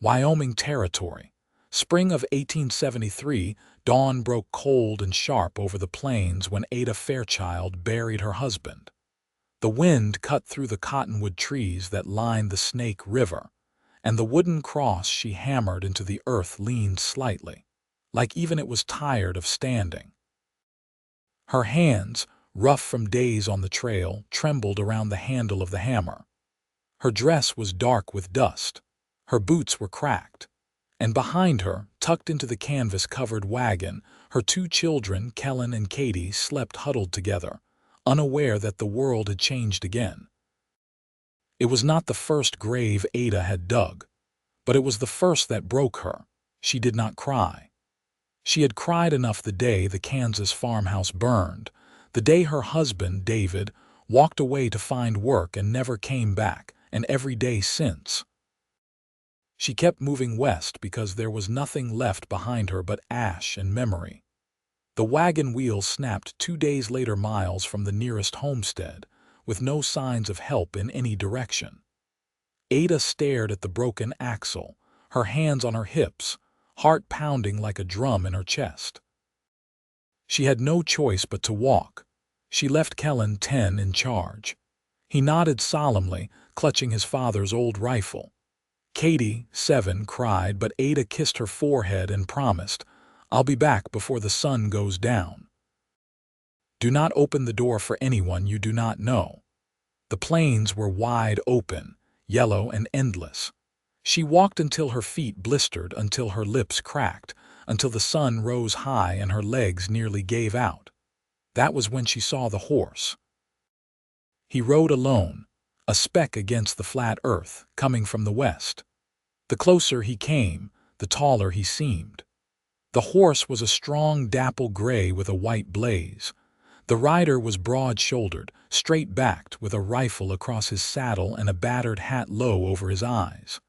Wyoming Territory. Spring of 1873, dawn broke cold and sharp over the plains when Ada Fairchild buried her husband. The wind cut through the cottonwood trees that lined the Snake River, and the wooden cross she hammered into the earth leaned slightly, like even it was tired of standing. Her hands, rough from days on the trail, trembled around the handle of the hammer. Her dress was dark with dust. Her boots were cracked. And behind her, tucked into the canvas-covered wagon, her two children, Kellen and Katie, slept huddled together, unaware that the world had changed again. It was not the first grave Ada had dug, but it was the first that broke her. She did not cry. She had cried enough the day the Kansas farmhouse burned, the day her husband, David, walked away to find work and never came back, and every day since. She kept moving west because there was nothing left behind her but ash and memory. The wagon wheel snapped 2 days later miles from the nearest homestead, with no signs of help in any direction. Ada stared at the broken axle, her hands on her hips, heart pounding like a drum in her chest. She had no choice but to walk. She left Kellen 10 in charge. He nodded solemnly, clutching his father's old rifle. Katie, 7, cried, but Ada kissed her forehead and promised, "I'll be back before the sun goes down." Do not open the door for anyone you do not know. The plains were wide open, yellow and endless. She walked until her feet blistered, until her lips cracked, until the sun rose high and her legs nearly gave out. That was when she saw the horse. He rode alone, a speck against the flat earth, coming from the west. The closer he came, the taller he seemed. The horse was a strong dapple gray with a white blaze. The rider was broad-shouldered, straight-backed, with a rifle across his saddle and a battered hat low over his eyes.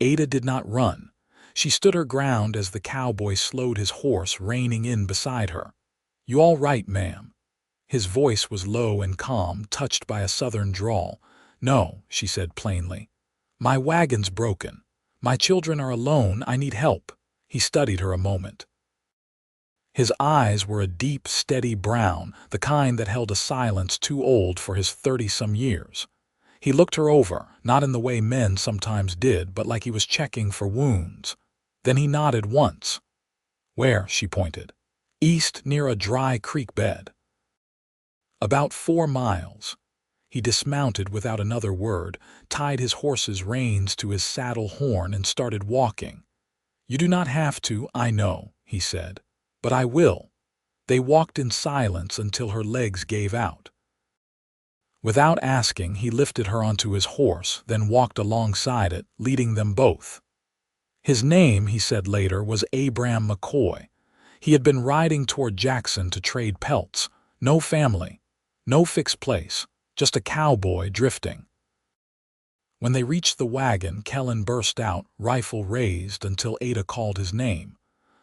Ada did not run. She stood her ground as the cowboy slowed his horse, reining in beside her. "You all right, ma'am?" His voice was low and calm, touched by a southern drawl. "No," she said plainly. "My wagon's broken. My children are alone. I need help." He studied her a moment. His eyes were a deep, steady brown, the kind that held a silence too old for his 30-some years. He looked her over, not in the way men sometimes did, but like he was checking for wounds. Then he nodded once. "Where?" she pointed. "East, near a dry creek bed." "About 4 miles. He dismounted without another word, tied his horse's reins to his saddle horn, and started walking. "You do not have to, I know," he said, "but I will." They walked in silence until her legs gave out. Without asking, he lifted her onto his horse, then walked alongside it, leading them both. His name, he said later, was Abram McCoy. He had been riding toward Jackson to trade pelts. No family, no fixed place, just a cowboy drifting. When they reached the wagon, Kellen burst out, rifle raised, until Ada called his name.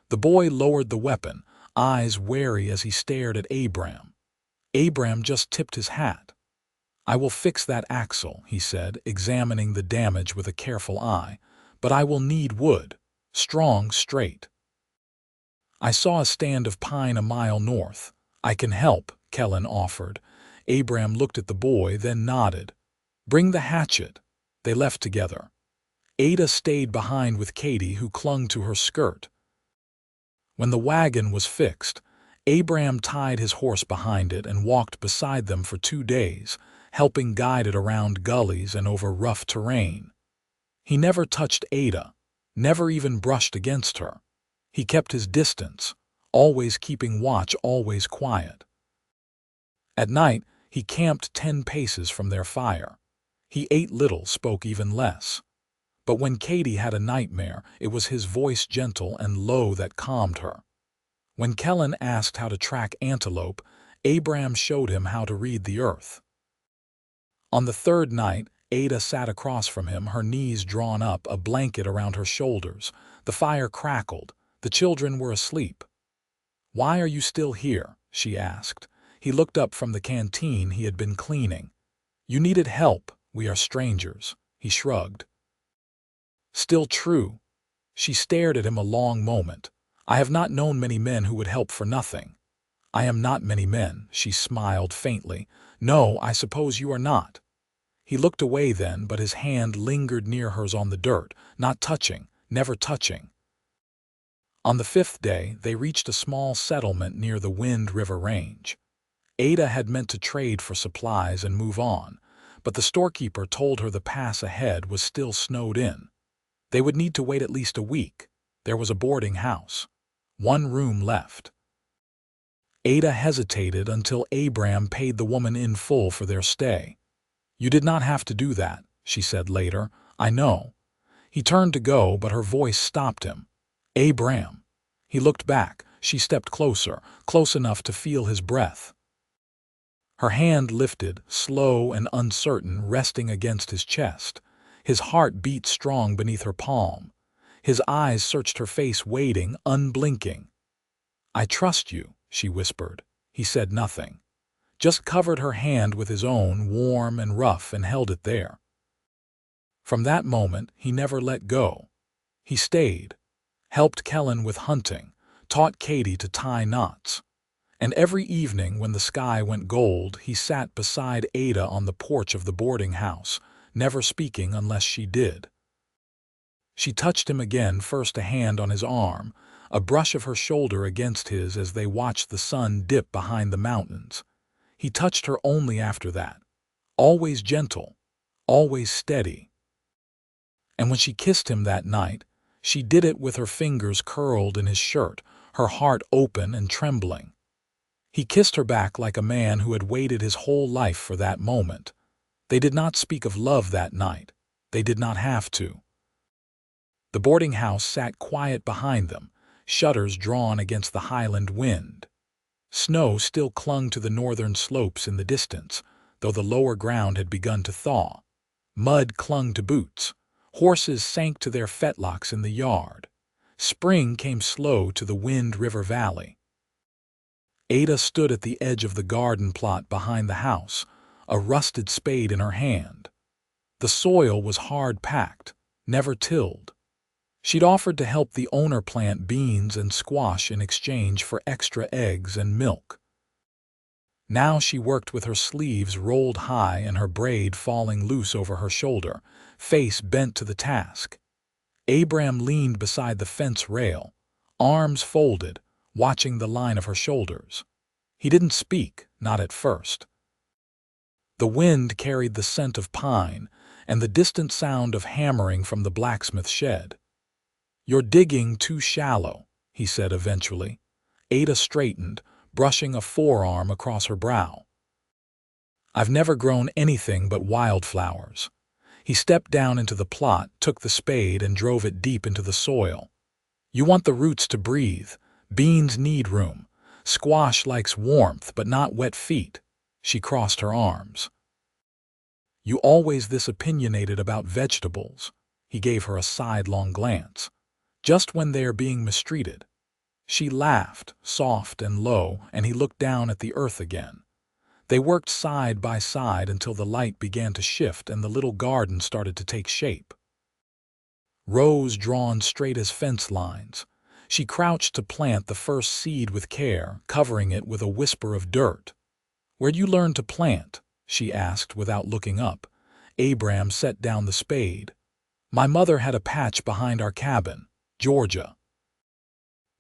The boy lowered the weapon, eyes wary as he stared at Abram. Abram just tipped his hat. "I will fix that axle," he said, examining the damage with a careful eye. "But I will need wood. Strong, straight." "I saw a stand of pine a mile north. I can help," Kellen offered. Abram looked at the boy, then nodded. "Bring the hatchet." They left together. Ada stayed behind with Katie, who clung to her skirt. When the wagon was fixed, Abram tied his horse behind it and walked beside them for 2 days, helping guide it around gullies and over rough terrain. He never touched Ada, never even brushed against her. He kept his distance, always keeping watch, always quiet. At night, he camped 10 paces from their fire. He ate little, spoke even less. But when Katie had a nightmare, it was his voice, gentle and low, that calmed her. When Kellen asked how to track antelope, Abram showed him how to read the earth. On the 3rd night, Ada sat across from him, her knees drawn up, a blanket around her shoulders. The fire crackled. The children were asleep. "Why are you still here?" she asked. He looked up from the canteen he had been cleaning. "You needed help. We are strangers." He shrugged. Still true. She stared at him a long moment. I have not known many men who would help for nothing. I am not many men, she smiled faintly. No, I suppose you are not. He looked away then, but his hand lingered near hers on the dirt, not touching, never touching. On the 5th day, they reached a small settlement near the Wind River Range. Ada had meant to trade for supplies and move on, but the storekeeper told her the pass ahead was still snowed in. They would need to wait at least a week. There was a boarding house. One room left. Ada hesitated until Abram paid the woman in full for their stay. You did not have to do that, she said later. I know. He turned to go, but her voice stopped him. Abram. He looked back. She stepped closer, close enough to feel his breath. Her hand lifted, slow and uncertain, resting against his chest. His heart beat strong beneath her palm. His eyes searched her face, waiting, unblinking. I trust you, she whispered. He said nothing. Just covered her hand with his own, warm and rough, and held it there. From that moment, he never let go. He stayed, helped Kellen with hunting, taught Katie to tie knots. And every evening when the sky went gold, he sat beside Ada on the porch of the boarding house, never speaking unless she did. She touched him again, first a hand on his arm, a brush of her shoulder against his as they watched the sun dip behind the mountains. He touched her only after that, always gentle, always steady. And when she kissed him that night, she did it with her fingers curled in his shirt, her heart open and trembling. He kissed her back like a man who had waited his whole life for that moment. They did not speak of love that night. They did not have to. The boarding house sat quiet behind them, shutters drawn against the highland wind. Snow still clung to the northern slopes in the distance, though the lower ground had begun to thaw. Mud clung to boots. Horses sank to their fetlocks in the yard. Spring came slow to the Wind River Valley. Ada stood at the edge of the garden plot behind the house, a rusted spade in her hand. The soil was hard-packed, never tilled. She'd offered to help the owner plant beans and squash in exchange for extra eggs and milk. Now she worked with her sleeves rolled high and her braid falling loose over her shoulder, face bent to the task. Abram leaned beside the fence rail, arms folded, watching the line of her shoulders. He didn't speak, not at first. The wind carried the scent of pine and the distant sound of hammering from the blacksmith shed. You're digging too shallow, he said eventually. Ada straightened, brushing a forearm across her brow. I've never grown anything but wildflowers. He stepped down into the plot, took the spade, and drove it deep into the soil. You want the roots to breathe. Beans need room. Squash likes warmth, but not wet feet. She crossed her arms. You always this opinionated about vegetables. He gave her a sidelong glance. Just when they are being mistreated. She laughed, soft and low, and he looked down at the earth again. They worked side by side until the light began to shift and the little garden started to take shape. Rows drawn straight as fence lines. She crouched to plant the first seed with care, covering it with a whisper of dirt. Where'd you learn to plant? She asked without looking up. Abram set down the spade. My mother had a patch behind our cabin, Georgia.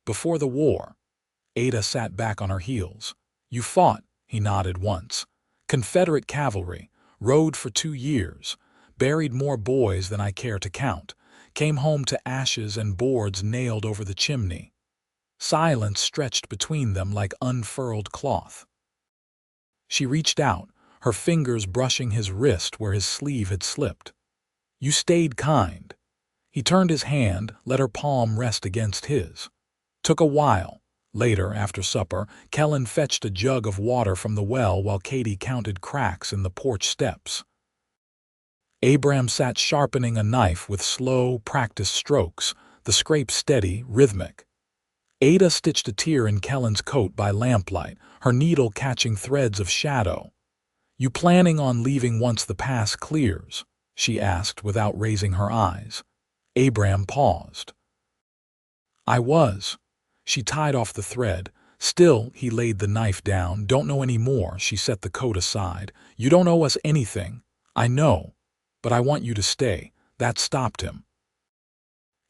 Before the war. Ada sat back on her heels. You fought, he nodded once. Confederate cavalry, rode for 2 years, buried more boys than I care to count, came home to ashes and boards nailed over the chimney. Silence stretched between them like unfurled cloth. She reached out, her fingers brushing his wrist where his sleeve had slipped. You stayed kind. He turned his hand, let her palm rest against his. Took a while. Later, after supper, Kellen fetched a jug of water from the well while Katie counted cracks in the porch steps. Abram sat sharpening a knife with slow, practiced strokes, the scrape steady, rhythmic. Ada stitched a tear in Kellen's coat by lamplight, her needle catching threads of shadow. You planning on leaving once the pass clears? She asked without raising her eyes. Abram paused. I was. She tied off the thread. Still, he laid the knife down. Don't know any more. She set the coat aside. You don't owe us anything. I know. But I want you to stay. That stopped him.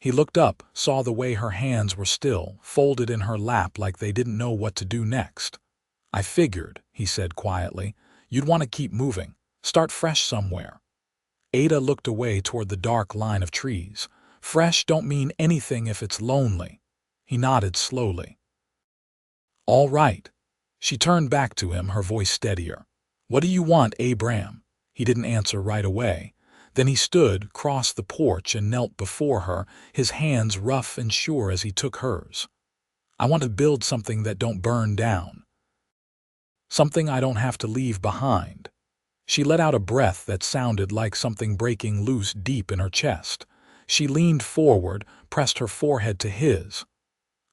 He looked up, saw the way her hands were still, folded in her lap like they didn't know what to do next. I figured, he said quietly, you'd want to keep moving. Start fresh somewhere. Ada looked away toward the dark line of trees. Fresh don't mean anything if it's lonely. He nodded slowly. All right. She turned back to him, her voice steadier. What do you want, Abram? He didn't answer right away. Then he stood, crossed the porch, and knelt before her, his hands rough and sure as he took hers. I want to build something that don't burn down. Something I don't have to leave behind. She let out a breath that sounded like something breaking loose deep in her chest. She leaned forward, pressed her forehead to his.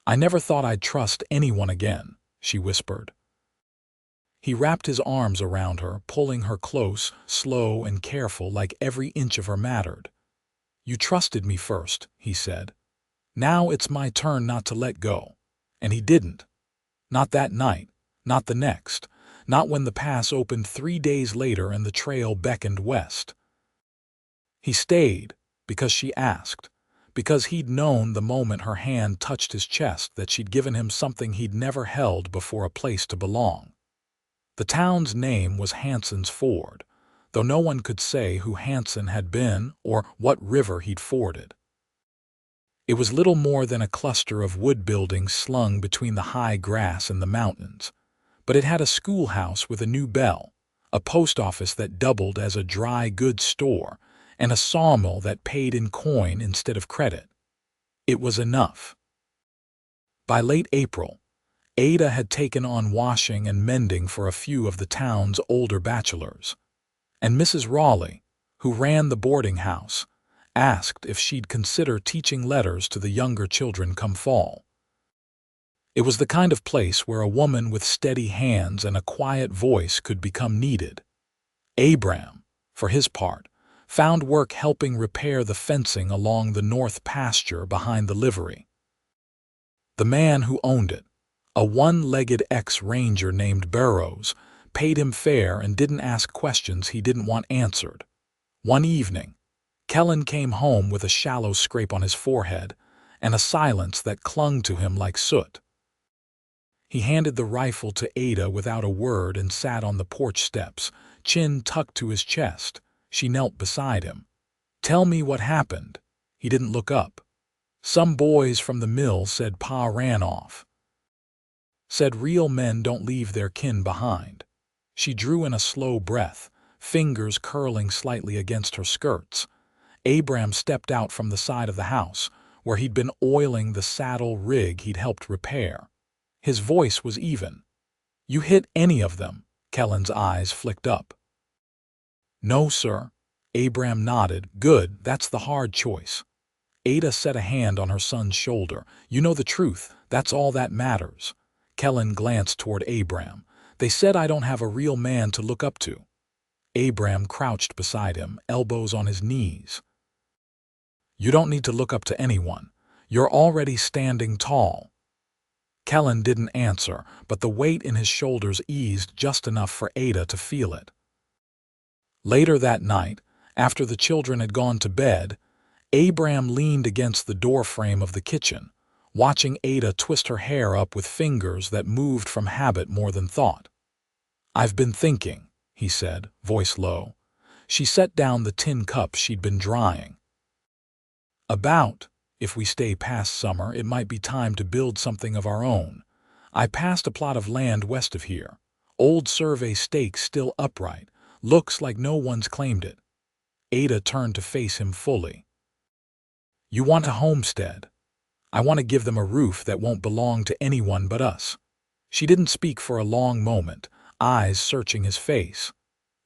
I never thought I'd trust anyone again, she whispered. He wrapped his arms around her, pulling her close, slow and careful, like every inch of her mattered. You trusted me first, he said. Now it's my turn not to let go. And he didn't. Not that night, not the next, not when the pass opened 3 days later and the trail beckoned west. He stayed because she asked, because he'd known the moment her hand touched his chest that she'd given him something he'd never held before, a place to belong. The town's name was Hanson's Ford, though no one could say who Hanson had been or what river he'd forded. It was little more than a cluster of wood buildings slung between the high grass and the mountains, but it had a schoolhouse with a new bell, a post office that doubled as a dry goods store, and a sawmill that paid in coin instead of credit. It was enough. By late April, Ada had taken on washing and mending for a few of the town's older bachelors, and Mrs. Raleigh, who ran the boarding house, asked if she'd consider teaching letters to the younger children come fall. It was the kind of place where a woman with steady hands and a quiet voice could become needed. Abram, for his part, found work helping repair the fencing along the north pasture behind the livery. The man who owned it, a one-legged ex-ranger named Burrows, paid him fair and didn't ask questions he didn't want answered. One evening, Kellen came home with a shallow scrape on his forehead and a silence that clung to him like soot. He handed the rifle to Ada without a word and sat on the porch steps, chin tucked to his chest. She knelt beside him. Tell me what happened. He didn't look up. Some boys from the mill said Pa ran off. Said real men don't leave their kin behind. She drew in a slow breath, fingers curling slightly against her skirts. Abram stepped out from the side of the house, where he'd been oiling the saddle rig he'd helped repair. His voice was even. You hit any of them? Kellen's eyes flicked up. No, sir. Abram nodded. Good, that's the hard choice. Ada set a hand on her son's shoulder. You know the truth, that's all that matters. Kellen glanced toward Abram. They said I don't have a real man to look up to. Abram crouched beside him, elbows on his knees. You don't need to look up to anyone. You're already standing tall. Kellen didn't answer, but the weight in his shoulders eased just enough for Ada to feel it. Later that night, after the children had gone to bed, Abram leaned against the doorframe of the kitchen, watching Ada twist her hair up with fingers that moved from habit more than thought. I've been thinking, he said, voice low. She set down the tin cup she'd been drying. If we stay past summer, it might be time to build something of our own. I passed a plot of land west of here. Old survey stakes still upright. Looks like no one's claimed it. Ada turned to face him fully. You want a homestead. I want to give them a roof that won't belong to anyone but us. She didn't speak for a long moment, eyes searching his face.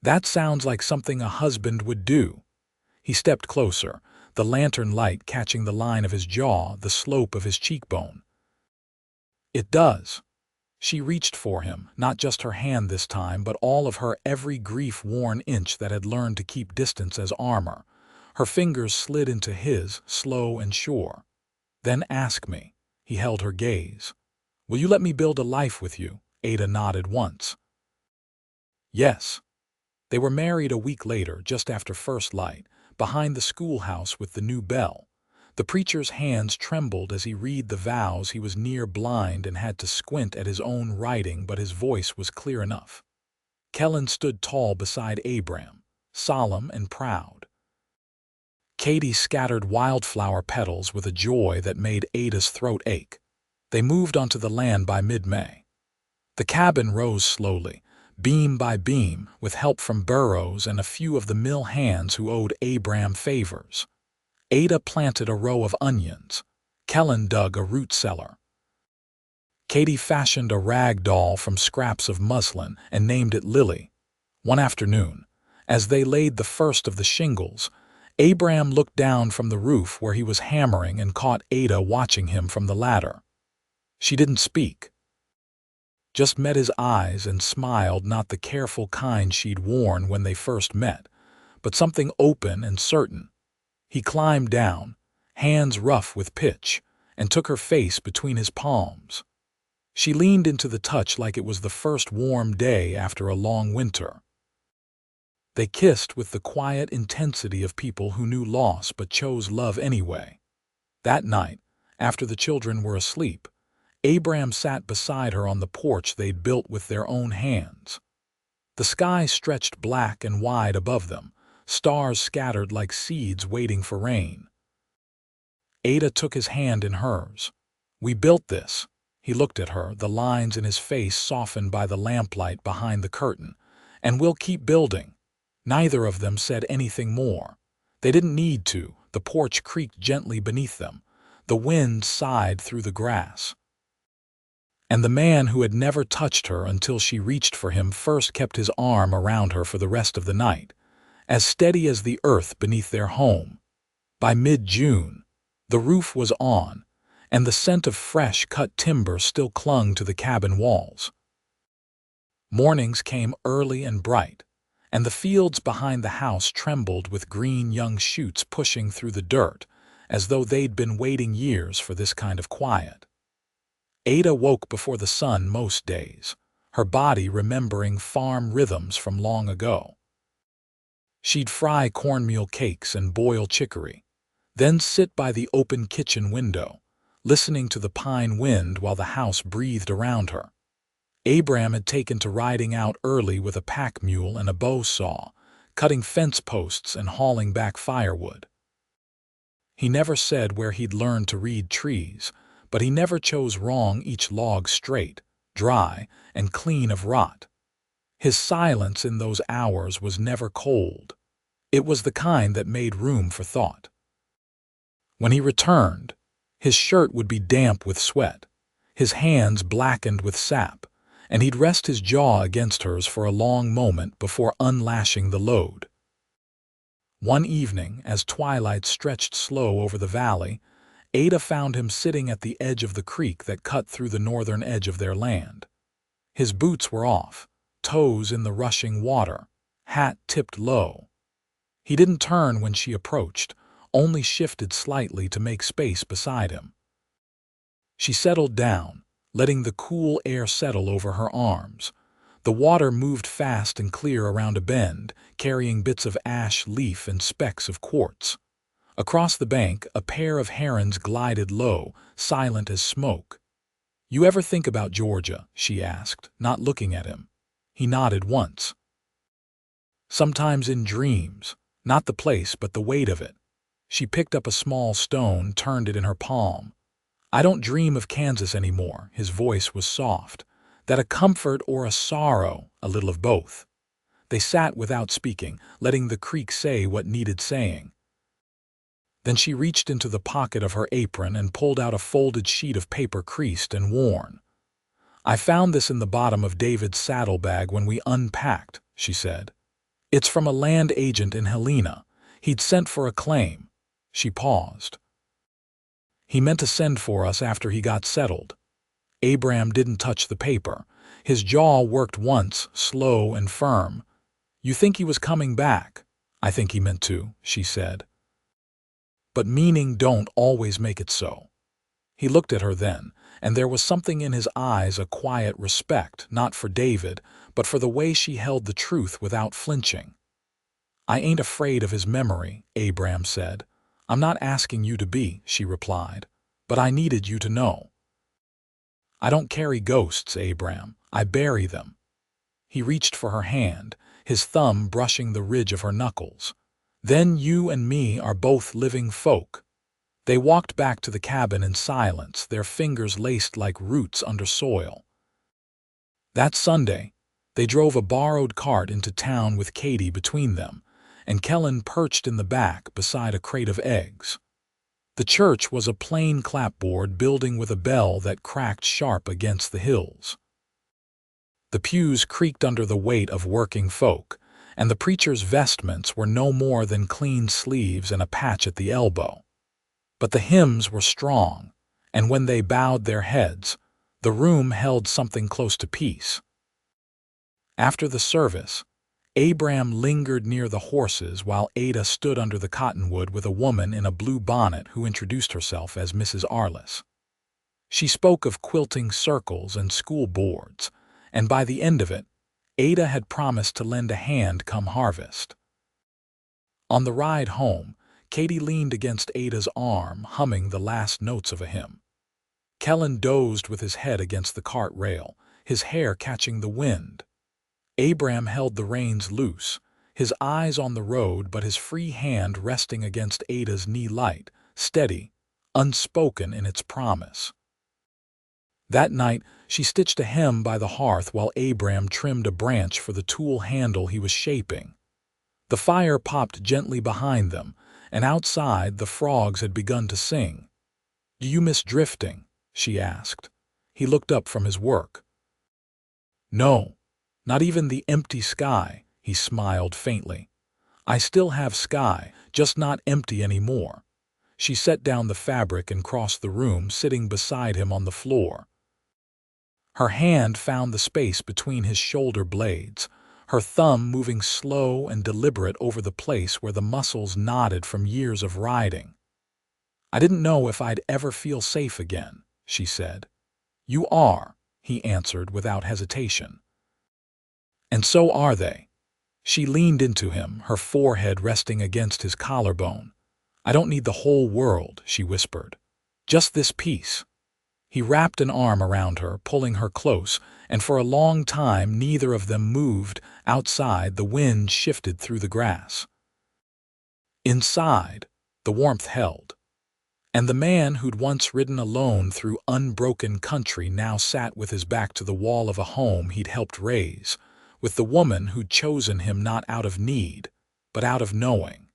That sounds like something a husband would do. He stepped closer, the lantern light catching the line of his jaw, the slope of his cheekbone. It does. She reached for him, not just her hand this time, but all of her every grief-worn inch that had learned to keep distance as armor. Her fingers slid into his, slow and sure. "Then ask me." He held her gaze. "Will you let me build a life with you?" Ada nodded once. Yes. They were married a week later, just after first light, behind the schoolhouse with the new bell. The preacher's hands trembled as he read the vows. He was near blind and had to squint at his own writing, but his voice was clear enough. Kellen stood tall beside Abram, solemn and proud. Katie scattered wildflower petals with a joy that made Ada's throat ache. They moved onto the land by mid-May. The cabin rose slowly, beam by beam, with help from Burroughs and a few of the mill hands who owed Abram favors. Ada planted a row of onions. Kellen dug a root cellar. Katie fashioned a rag doll from scraps of muslin and named it Lily. One afternoon, as they laid the first of the shingles, Abram looked down from the roof where he was hammering and caught Ada watching him from the ladder. She didn't speak, just met his eyes and smiled, not the careful kind she'd worn when they first met, but something open and certain. He climbed down, hands rough with pitch, and took her face between his palms. She leaned into the touch like it was the first warm day after a long winter. They kissed with the quiet intensity of people who knew loss but chose love anyway. That night, after the children were asleep, Abram sat beside her on the porch they'd built with their own hands. The sky stretched black and wide above them, stars scattered like seeds waiting for rain. Ada took his hand in hers. "We built this." He looked at her, the lines in his face softened by the lamplight behind the curtain. "And we'll keep building." Neither of them said anything more. They didn't need to. The porch creaked gently beneath them. The wind sighed through the grass. And the man who had never touched her until she reached for him first kept his arm around her for the rest of the night, as steady as the earth beneath their home. By mid-June, the roof was on, and the scent of fresh cut timber still clung to the cabin walls. Mornings came early and bright, and the fields behind the house trembled with green young shoots pushing through the dirt, as though they'd been waiting years for this kind of quiet. Ada woke before the sun most days, her body remembering farm rhythms from long ago. She'd fry cornmeal cakes and boil chicory, then sit by the open kitchen window, listening to the pine wind while the house breathed around her. Abram had taken to riding out early with a pack mule and a bow saw, cutting fence posts and hauling back firewood. He never said where he'd learned to read trees, but he never chose wrong, each log straight, dry, and clean of rot. His silence in those hours was never cold. It was the kind that made room for thought. When he returned, his shirt would be damp with sweat, his hands blackened with sap, and he'd rest his jaw against hers for a long moment before unlashing the load. One evening, as twilight stretched slow over the valley, Ada found him sitting at the edge of the creek that cut through the northern edge of their land. His boots were off, toes in the rushing water, hat tipped low. He didn't turn when she approached, only shifted slightly to make space beside him. She settled down, letting the cool air settle over her arms. The water moved fast and clear around a bend, carrying bits of ash leaf and specks of quartz. Across the bank, a pair of herons glided low, silent as smoke. "You ever think about Georgia?" she asked, not looking at him. He nodded once. "Sometimes in dreams, not the place but the weight of it." She picked up a small stone, turned it in her palm. "I don't dream of Kansas anymore." His voice was soft. "That a comfort or a sorrow, a little of both." They sat without speaking, letting the creek say what needed saying. Then she reached into the pocket of her apron and pulled out a folded sheet of paper creased and worn. "I found this in the bottom of David's saddlebag when we unpacked," she said. "It's from a land agent in Helena. He'd sent for a claim." She paused. "He meant to send for us after he got settled." Abram didn't touch the paper. His jaw worked once, slow and firm. "You think he was coming back?" "I think he meant to," she said. but meaning don't always make it so. He looked at her then, and there was something in his eyes, a quiet respect, not for David, but for the way she held the truth without flinching. "I ain't afraid of his memory," Abram said. "I'm not asking you to be," she replied, "but I needed you to know. I don't carry ghosts, Abram. I bury them." He reached for her hand, his thumb brushing the ridge of her knuckles. "Then you and me are both living folk." They walked back to the cabin in silence, their fingers laced like roots under soil. That Sunday, they drove a borrowed cart into town with Katie between them, and Kellen perched in the back beside a crate of eggs. The church was a plain clapboard building with a bell that cracked sharp against the hills. The pews creaked under the weight of working folk, and the preacher's vestments were no more than clean sleeves and a patch at the elbow. But the hymns were strong, and when they bowed their heads, the room held something close to peace. After the service, Abram lingered near the horses while Ada stood under the cottonwood with a woman in a blue bonnet who introduced herself as Mrs. Arliss. She spoke of quilting circles and school boards, and by the end of it, Ada had promised to lend a hand come harvest. On the ride home, Katie leaned against Ada's arm, humming the last notes of a hymn. Kellen dozed with his head against the cart rail, his hair catching the wind. Abram held the reins loose, his eyes on the road but his free hand resting against Ada's knee, light, steady, unspoken in its promise. That night, she stitched a hem by the hearth while Abram trimmed a branch for the tool handle he was shaping. The fire popped gently behind them, and outside the frogs had begun to sing. "Do you miss drifting?" she asked. He looked up from his work. "No, not even the empty sky," he smiled faintly. "I still have sky, just not empty anymore." She set down the fabric and crossed the room, sitting beside him on the floor. Her hand found the space between his shoulder blades, her thumb moving slow and deliberate over the place where the muscles knotted from years of riding. "I didn't know if I'd ever feel safe again," she said. "You are," he answered without hesitation. "And so are they." She leaned into him, her forehead resting against his collarbone. "I don't need the whole world," she whispered. "Just this piece." He wrapped an arm around her, pulling her close, and for a long time neither of them moved. Outside, the wind shifted through the grass. Inside, the warmth held. And the man who'd once ridden alone through unbroken country now sat with his back to the wall of a home he'd helped raise, with the woman who'd chosen him not out of need, but out of knowing.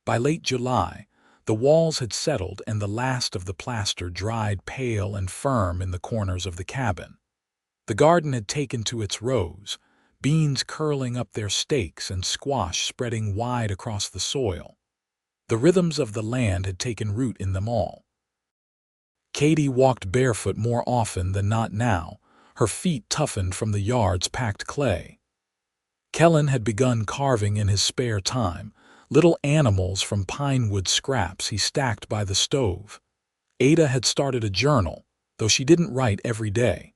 By late July, the walls had settled and the last of the plaster dried pale and firm in the corners of the cabin. The garden had taken to its rows, beans curling up their stakes and squash spreading wide across the soil. The rhythms of the land had taken root in them all. Katie walked barefoot more often than not now, her feet toughened from the yard's packed clay. Kellen had begun carving in his spare time, little animals from pine wood scraps he stacked by the stove. Ada had started a journal, though she didn't write every day.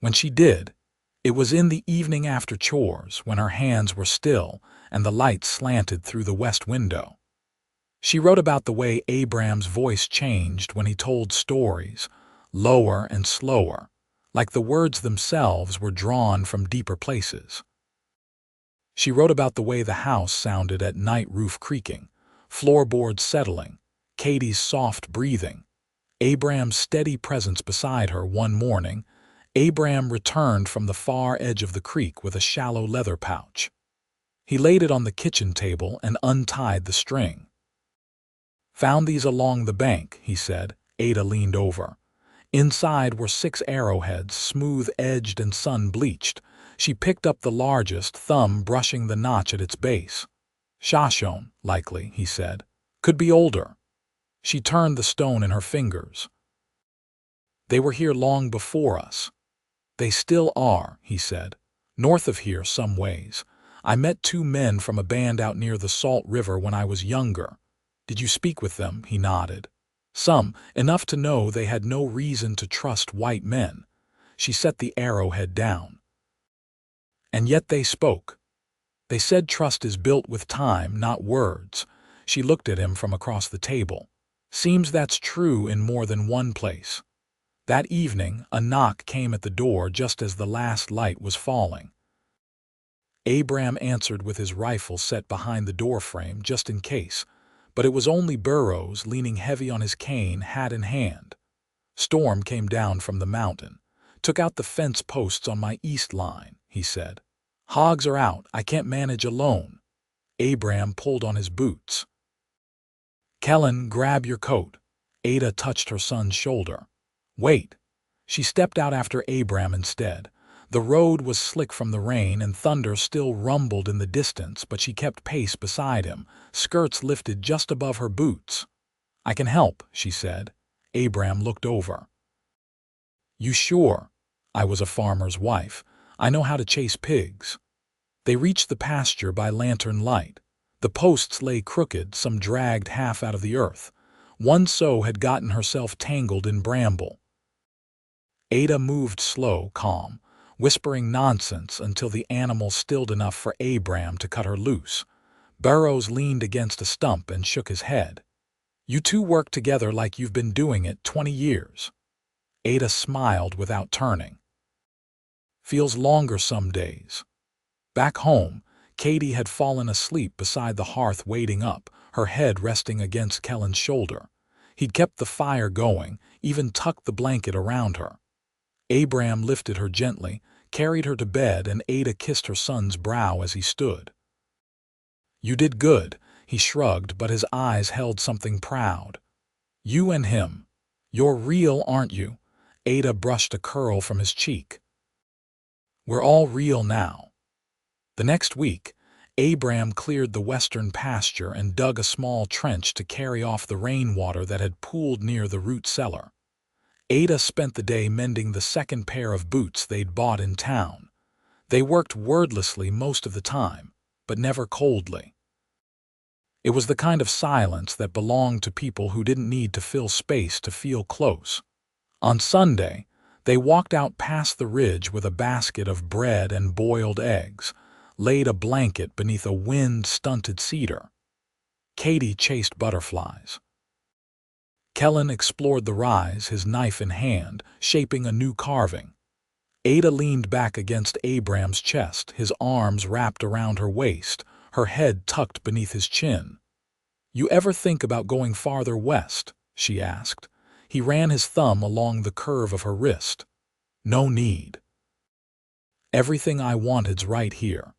When she did, it was in the evening after chores, when her hands were still and the light slanted through the west window. She wrote about the way Abram's voice changed when he told stories, lower and slower, like the words themselves were drawn from deeper places. She wrote about the way the house sounded at night, roof creaking, floorboards settling, Katie's soft breathing, Abram's steady presence beside her. One morning, Abram returned from the far edge of the creek with a shallow leather pouch. He laid it on the kitchen table and untied the string. "Found these along the bank," he said. Ada leaned over. Inside were 6 arrowheads, smooth-edged and sun-bleached. She picked up the largest, thumb brushing the notch at its base. "Shoshone, likely," he said. "Could be older." She turned the stone in her fingers. "They were here long before us." "They still are," he said. "North of here some ways. I met 2 men from a band out near the Salt River when I was younger. Did you speak with them? He nodded. Some, enough to know they had no reason to trust white men. She set the arrowhead down. And yet they spoke. They said trust is built with time, not words. She looked at him from across the table. Seems that's true in more than one place. That evening, a knock came at the door just as the last light was falling. Abram answered with his rifle set behind the doorframe just in case, but it was only Burroughs leaning heavy on his cane, hat in hand. Storm came down from the mountain. Took out the fence posts on my east line, he said. Hogs are out, I can't manage alone. Abram pulled on his boots. Kellen, grab your coat. Ada touched her son's shoulder. Wait. She stepped out after Abram instead. The road was slick from the rain and thunder still rumbled in the distance, but she kept pace beside him, skirts lifted just above her boots. I can help, she said. Abram looked over. You sure? I was a farmer's wife. I know how to chase pigs. They reached the pasture by lantern light. The posts lay crooked, some dragged half out of the earth. One sow had gotten herself tangled in bramble. Ada moved slow, calm, whispering nonsense until the animal stilled enough for Abram to cut her loose. Burroughs leaned against a stump and shook his head. You two work together like you've been doing it 20 years. Ada smiled without turning. Feels longer some days. Back home, Katie had fallen asleep beside the hearth waiting up, her head resting against Kellen's shoulder. He'd kept the fire going, even tucked the blanket around her. Abram lifted her gently, carried her to bed, and Ada kissed her son's brow as he stood. You did good, he shrugged, but his eyes held something proud. You and him. You're real, aren't you? Ada brushed a curl from his cheek. We're all real now. The next week, Abram cleared the western pasture and dug a small trench to carry off the rainwater that had pooled near the root cellar. Ada spent the day mending the second pair of boots they'd bought in town. They worked wordlessly most of the time, but never coldly. It was the kind of silence that belonged to people who didn't need to fill space to feel close. On Sunday, they walked out past the ridge with a basket of bread and boiled eggs, laid a blanket beneath a wind-stunted cedar. Katie chased butterflies. Kellen explored the rise, his knife in hand, shaping a new carving. Ada leaned back against Abram's chest, his arms wrapped around her waist, her head tucked beneath his chin. You ever think about going farther west? She asked. He ran his thumb along the curve of her wrist. No need. Everything I wanted's right here.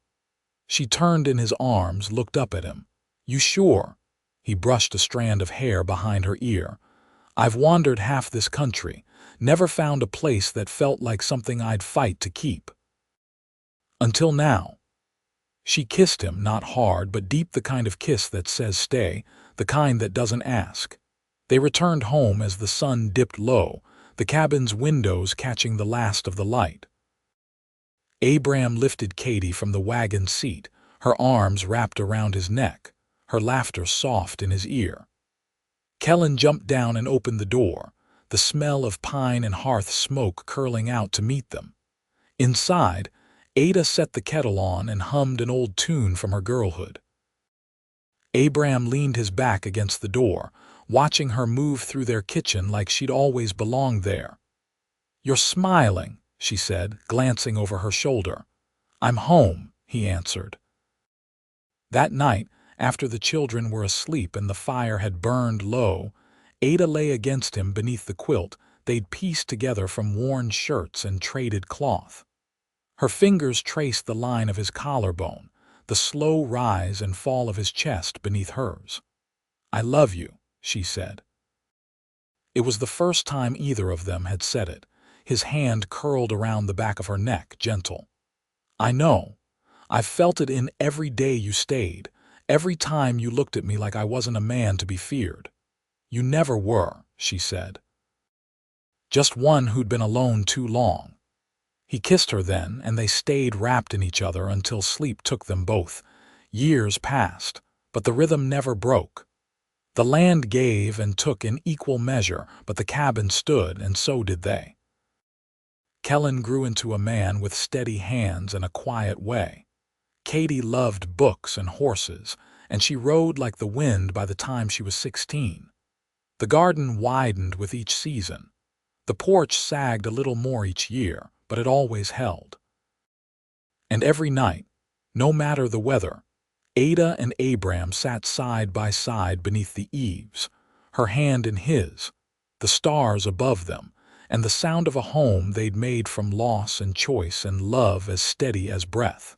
She turned in his arms, looked up at him. You sure? He brushed a strand of hair behind her ear. I've wandered half this country, never found a place that felt like something I'd fight to keep. Until now. She kissed him, not hard, but deep, the kind of kiss that says stay, the kind that doesn't ask. They returned home as the sun dipped low, the cabin's windows catching the last of the light. Abram lifted Katie from the wagon seat, her arms wrapped around his neck, her laughter soft in his ear. Kellen jumped down and opened the door, the smell of pine and hearth smoke curling out to meet them. Inside, Ada set the kettle on and hummed an old tune from her girlhood. Abram leaned his back against the door, watching her move through their kitchen like she'd always belonged there. You're smiling, she said, glancing over her shoulder. I'm home, he answered. That night, after the children were asleep and the fire had burned low, Ada lay against him beneath the quilt they'd pieced together from worn shirts and traded cloth. Her fingers traced the line of his collarbone, the slow rise and fall of his chest beneath hers. I love you, she said. It was the first time either of them had said it. His hand curled around the back of her neck, gentle. I know. I've felt it in every day you stayed, every time you looked at me like I wasn't a man to be feared. You never were, she said. Just one who'd been alone too long. He kissed her then, and they stayed wrapped in each other until sleep took them both. Years passed, but the rhythm never broke. The land gave and took in equal measure, but the cabin stood, and so did they. Kellen grew into a man with steady hands and a quiet way. Katie loved books and horses, and she rode like the wind by the time she was 16. The garden widened with each season. The porch sagged a little more each year, but it always held. And every night, no matter the weather, Ada and Abram sat side by side beneath the eaves, her hand in his, the stars above them, and the sound of a home they'd made from loss and choice and love as steady as breath.